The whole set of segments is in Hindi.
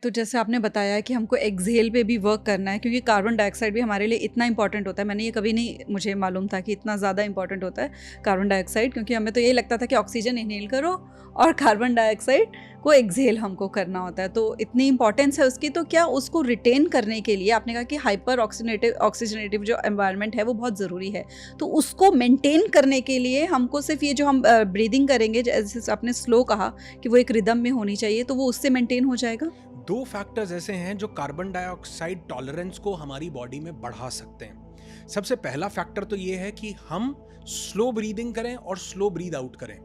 तो जैसे आपने बताया कि हमको एक्सहेल पे भी वर्क करना है, क्योंकि कार्बन डाइऑक्साइड भी हमारे लिए इतना इंपॉर्टेंट होता है। मैंने ये कभी नहीं मुझे मालूम था कि इतना ज़्यादा इंपॉर्टेंट होता है कार्बन डाइऑक्साइड, क्योंकि हमें तो यही लगता था कि ऑक्सीजन इनहेल करो और कार्बन डाइऑक्साइड को एक्सहेल हमको करना होता है। तो इतनी इंपॉर्टेंस है उसकी, तो क्या उसको रिटेन करने के लिए आपने कहा कि हाइपर ऑक्सीजनेटिव जो एनवायरनमेंट है वो बहुत ज़रूरी है, तो उसको मेंटेन करने के लिए हमको सिर्फ ये जो हम ब्रीदिंग करेंगे, जैसे आपने स्लो कहा कि वो एक रिदम में होनी चाहिए, तो वो उससे मेंटेन हो जाएगा? दो फैक्टर्स ऐसे हैं जो कार्बन डाइऑक्साइड टॉलरेंस को हमारी बॉडी में बढ़ा सकते हैं। सबसे पहला फैक्टर तो ये है कि हम स्लो ब्रीदिंग करें और स्लो ब्रीद आउट करें।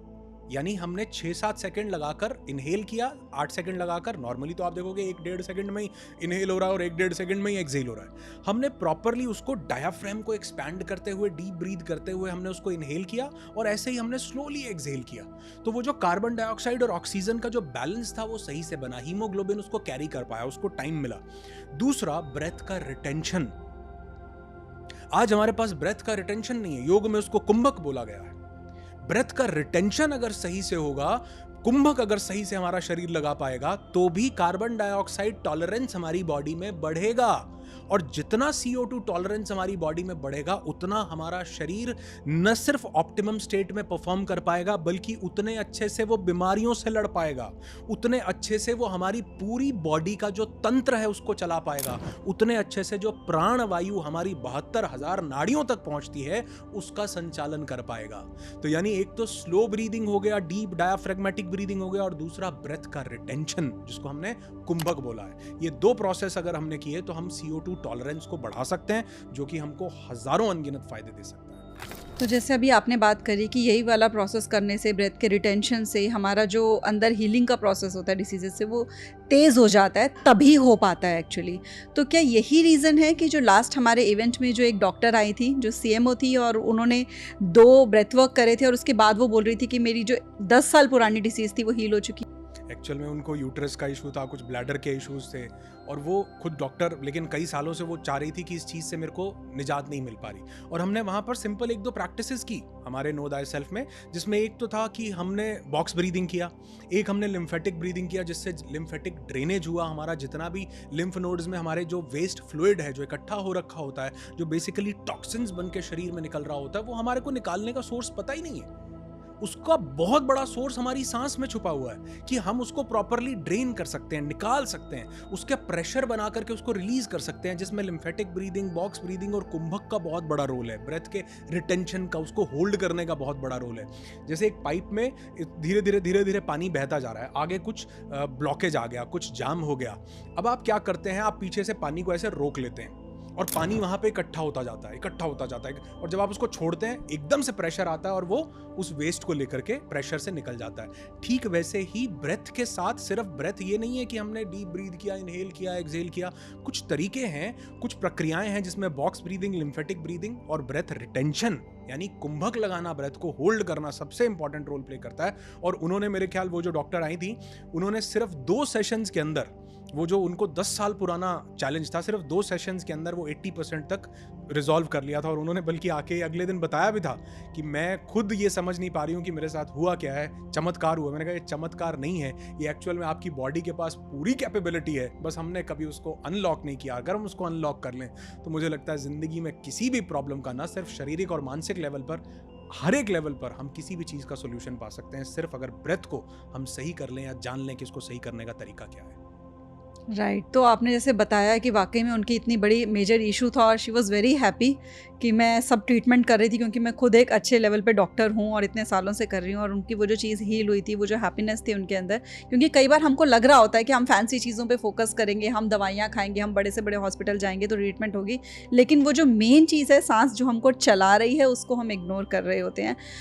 यानी हमने 6-7 सेकंड लगाकर इनहेल किया, 8 सेकंड लगाकर, नॉर्मली तो आप देखोगे 1-1.5 सेकंड में ही इनहेल हो रहा है और 1-1.5 सेकंड में ही एक्सहेल हो रहा है। हमने प्रॉपरली उसको डायाफ्राम को एक्सपैंड करते हुए, डीप ब्रीथ करते हुए हमने उसको इनहेल किया और ऐसे ही हमने स्लोली एक्सहेल किया। तो वो जो कार्बन डाइऑक्साइड और ऑक्सीजन का जो बैलेंस था वो सही से बना, हीमोग्लोबिन उसको कैरी कर पाया, उसको टाइम मिला। दूसरा, ब्रेथ का रिटेंशन। आज हमारे पास ब्रेथ का रिटेंशन नहीं है, योग में उसको कुंभक बोला गया है। ब्रेथ का रिटेंशन अगर सही से होगा, कुंभक अगर सही से हमारा शरीर लगा पाएगा, तो भी कार्बन डाइऑक्साइड टॉलरेंस हमारी बॉडी में बढ़ेगा। और जितना CO2 टॉलरेंस हमारी बॉडी में बढ़ेगा, उतना हमारा शरीर न सिर्फ ऑप्टिमम स्टेट में परफॉर्म कर पाएगा, बल्कि उतने अच्छे से वो बीमारियों से लड़ पाएगा, उतने अच्छे से वो हमारी पूरी बॉडी का जो तंत्र है उसको चला पाएगा, उतने अच्छे से जो प्राण वायु हमारी 72,000 नाड़ियों तक पहुंचती है उसका संचालन कर पाएगा। तो यानी एक तो स्लो ब्रीदिंग हो गया, डीप डायाफ्रेगमेटिक ब्रीदिंग हो गया, और दूसरा ब्रेथ का रिटेंशन, जिसको हमने कुंभक बोला है। ये दो प्रोसेस अगर हमने किए तो हम CO2 टॉलरेंस को बढ़ा सकते हैं, जो कि हमको हजारों अनगिनत फायदे दे सकता है। तो जैसे अभी आपने बात करी कि यही वाला प्रोसेस करने से, ब्रेथ के रिटेंशन से, हमारा जो अंदर हीलिंग का प्रोसेस होता है डिसीजेज से, वो तेज़ हो जाता है, तभी हो पाता है एक्चुअली। तो क्या यही रीज़न है कि जो लास्ट हमारे इवेंट में जो एक डॉक्टर आई थी, जो CMO थी, और उन्होंने 2 ब्रेथ वर्क करे थे और उसके बाद वो बोल रही थी कि मेरी जो 10 साल पुरानी डिसीज़ थी वो हील हो चुकी? एक्चुअल में उनको यूट्रस का इशू था, कुछ ब्लैडर के इश्यूज थे, और वो खुद डॉक्टर, लेकिन कई सालों से वो चाह रही थी कि इस चीज़ से मेरे को निजात नहीं मिल पा रही। और हमने वहाँ पर सिंपल 1-2 प्रैक्टिसेस की हमारे नो दाई सेल्फ में, जिसमें एक तो था कि हमने बॉक्स ब्रीदिंग किया, एक हमने लिम्फेटिक ब्रीदिंग किया, जिससे लिम्फेटिक ड्रेनेज हुआ। हमारा जितना भी लिम्फ नोड्स में हमारे जो वेस्ट फ्लूइड है, जो इकट्ठा हो रखा होता है, जो बेसिकली टॉक्सिन्स बन के शरीर में निकल रहा होता है, वो हमारे को निकालने का सोर्स पता ही नहीं है। उसका बहुत बड़ा सोर्स हमारी सांस में छुपा हुआ है कि हम उसको प्रॉपरली ड्रेन कर सकते हैं, निकाल सकते हैं, उसके प्रेशर बना करके उसको रिलीज कर सकते हैं, जिसमें लिम्फेटिक ब्रीदिंग, बॉक्स ब्रीदिंग और कुंभक का बहुत बड़ा रोल है। ब्रेथ के रिटेंशन का, उसको होल्ड करने का बहुत बड़ा रोल है। जैसे एक पाइप में धीरे धीरे पानी बहता जा रहा है, आगे कुछ ब्लॉकेज आ गया, कुछ जाम हो गया। अब आप क्या करते हैं, आप पीछे से पानी को ऐसे रोक लेते हैं और पानी वहां पे इकट्ठा होता जाता है, और जब आप उसको छोड़ते हैं एकदम से प्रेशर आता है और वो उस वेस्ट को लेकर के प्रेशर से निकल जाता है। ठीक वैसे ही ब्रेथ के साथ, सिर्फ ब्रेथ ये नहीं है कि हमने डीप ब्रीथ किया, इनहेल किया, एक्सहेल किया। कुछ तरीके हैं, कुछ प्रक्रियाएं हैं, जिसमें बॉक्स ब्रीदिंग, लिम्फेटिक ब्रीदिंग और ब्रेथ रिटेंशन यानी कुंभक लगाना, ब्रेथ को होल्ड करना, सबसे इंपॉर्टेंट रोल प्ले करता है। और उन्होंने, मेरे ख्याल वो जो डॉक्टर आई थी, उन्होंने सिर्फ 2 सेशंस के अंदर, वो जो उनको 10 साल पुराना चैलेंज था, सिर्फ 2 सेशंस के अंदर वो 80% तक रिजॉल्व कर लिया था। और उन्होंने बल्कि आके अगले दिन बताया भी था कि मैं खुद ये समझ नहीं पा रही हूँ कि मेरे साथ हुआ क्या है, चमत्कार हुआ। मैंने कहा ये चमत्कार नहीं है, ये एक्चुअल में आपकी बॉडी के पास पूरी कैपेबिलिटी है, बस हमने कभी उसको अनलॉक नहीं किया। अगर हम उसको अनलॉक कर लें तो मुझे लगता है जिंदगी में किसी भी प्रॉब्लम का, ना सिर्फ शारीरिक और मानसिक लेवल पर, हर एक लेवल पर हम किसी भी चीज़ का सोल्यूशन पा सकते हैं, सिर्फ अगर ब्रेथ को हम सही कर लें या जान लें कि इसको सही करने का तरीका क्या है। राइट। तो आपने जैसे बताया कि वाकई में उनकी इतनी बड़ी मेजर इशू था और शी वाज़ वेरी हैप्पी कि मैं सब ट्रीटमेंट कर रही थी, क्योंकि मैं खुद एक अच्छे लेवल पे डॉक्टर हूँ और इतने सालों से कर रही हूँ, और उनकी वो जो चीज़ हील हुई थी, वो जो हैप्पीनेस थी उनके अंदर। क्योंकि कई बार हमको लग रहा होता है कि हम फैंसी चीज़ों पे फोकस करेंगे, हम दवाइयाँ खाएंगे, हम बड़े से बड़े हॉस्पिटल जाएंगे तो ट्रीटमेंट होगी, लेकिन वो जो मेन चीज़ है, सांस जो हमको चला रही है, उसको हम इग्नोर कर रहे होते हैं।